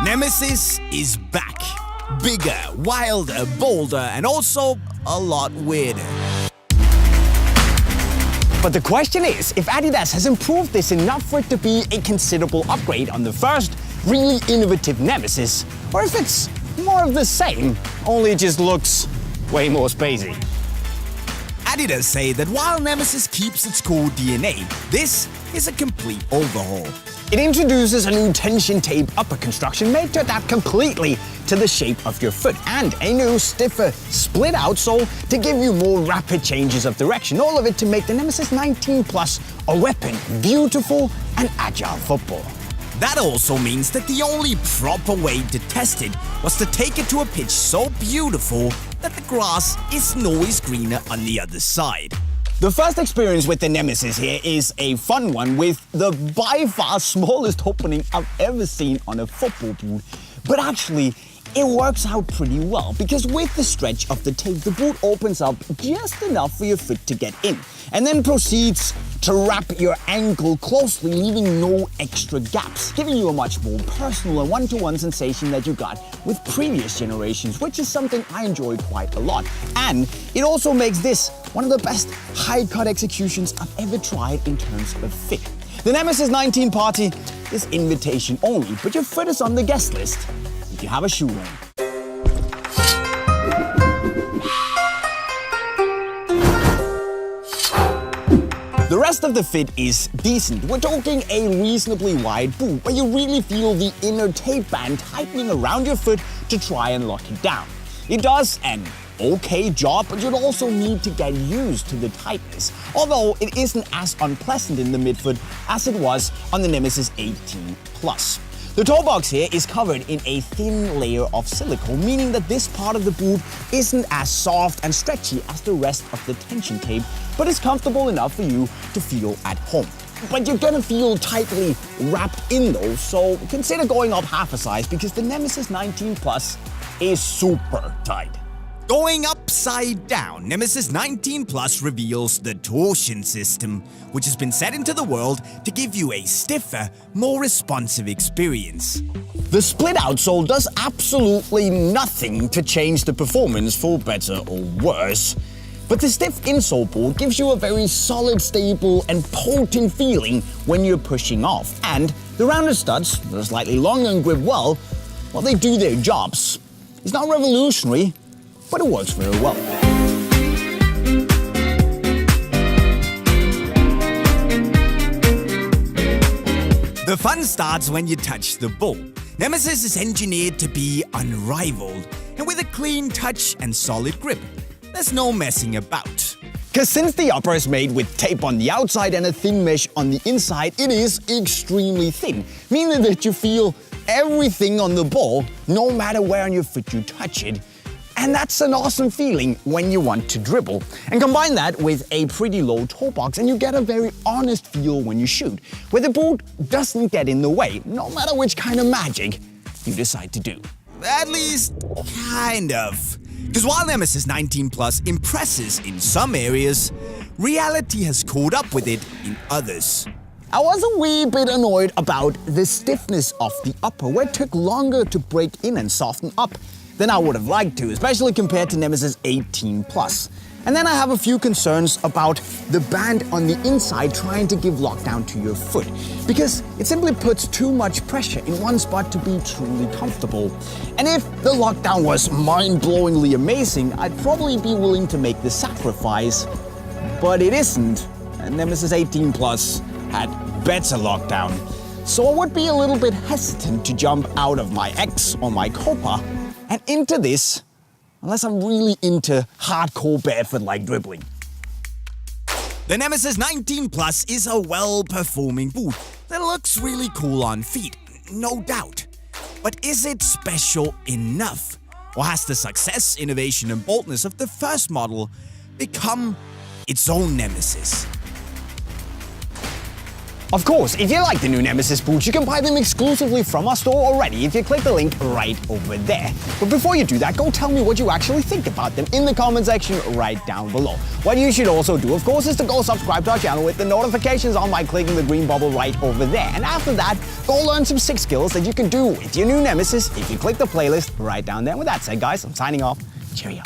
Nemeziz is back. Bigger, wilder, bolder, and also a lot weirder. But the question is, if Adidas has improved this enough for it to be a considerable upgrade on the first, really innovative Nemeziz, or if it's more of the same, only it just looks way more spacey. Adidas say that while Nemeziz keeps its core DNA, this is a complete overhaul. It introduces a new tension tape upper construction made to adapt completely to the shape of your foot, and a new stiffer split outsole to give you more rapid changes of direction, all of it to make the Nemeziz 19 Plus a weapon, beautiful and agile football. That also means that the only proper way to test it was to take it to a pitch so beautiful that the grass is always greener on the other side. The first experience with the Nemeziz here is a fun one with the by far smallest opening I've ever seen on a football boot. But actually, it works out pretty well because with the stretch of the tape, the boot opens up just enough for your foot to get in and then proceeds to wrap your ankle closely, leaving no extra gaps, giving you a much more personal and one-to-one sensation that you got with previous generations, which is something I enjoy quite a lot. And it also makes this one of the best high-cut executions I've ever tried in terms of fit. The Nemeziz 19 Party is invitation only, but your foot is on the guest list if you have a shoe on. The rest of the fit is decent. We're talking a reasonably wide boot where you really feel the inner tape band tightening around your foot to try and lock it down. It does an okay job, but you'd also need to get used to the tightness, although it isn't as unpleasant in the midfoot as it was on the Nemeziz 18 Plus. The toe box here is covered in a thin layer of silicone, meaning that this part of the boot isn't as soft and stretchy as the rest of the tension tape, but is comfortable enough for you to feel at home. But you're gonna feel tightly wrapped in those, so consider going up half a size because the Nemeziz 19 Plus is super tight. Going upside down, Nemeziz 19 Plus reveals the torsion system, which has been set into the world to give you a stiffer, more responsive experience. The split outsole does absolutely nothing to change the performance for better or worse. But the stiff insole board gives you a very solid, stable and potent feeling when you're pushing off. And the rounded studs, that are slightly longer and grip well, they do their jobs. It's not revolutionary, but it works very well. The fun starts when you touch the ball. Nemeziz is engineered to be unrivaled, and with a clean touch and solid grip, there's no messing about. Because since the upper is made with tape on the outside and a thin mesh on the inside, it is extremely thin, meaning that you feel everything on the ball, no matter where on your foot you touch it. And that's an awesome feeling when you want to dribble. And combine that with a pretty low toe box and you get a very honest feel when you shoot, where the boot doesn't get in the way, no matter which kind of magic you decide to do. At least, kind of. Because while Nemeziz 19 Plus impresses in some areas, reality has caught up with it in others. I was a wee bit annoyed about the stiffness of the upper, where it took longer to break in and soften up than I would have liked to, especially compared to Nemeziz 18 Plus. And then I have a few concerns about the band on the inside trying to give lockdown to your foot, because it simply puts too much pressure in one spot to be truly comfortable. And if the lockdown was mind-blowingly amazing, I'd probably be willing to make the sacrifice, but it isn't. And Nemeziz 18 Plus had better lockdown. So I would be a little bit hesitant to jump out of my X or my Copa and into this, unless I'm really into hardcore barefoot-like dribbling. The Nemeziz 19 Plus is a well-performing boot that looks really cool on feet, no doubt. But is it special enough? Or has the success, innovation and boldness of the first model become its own Nemeziz? Of course, if you like the new Nemeziz boots, you can buy them exclusively from our store already if you click the link right over there. But before you do that, go tell me what you actually think about them in the comment section right down below. What you should also do, of course, is to go subscribe to our channel with the notifications on by clicking the green bubble right over there. And after that, go learn some sick skills that you can do with your new Nemeziz if you click the playlist right down there. With that said, guys, I'm signing off. Cheerio.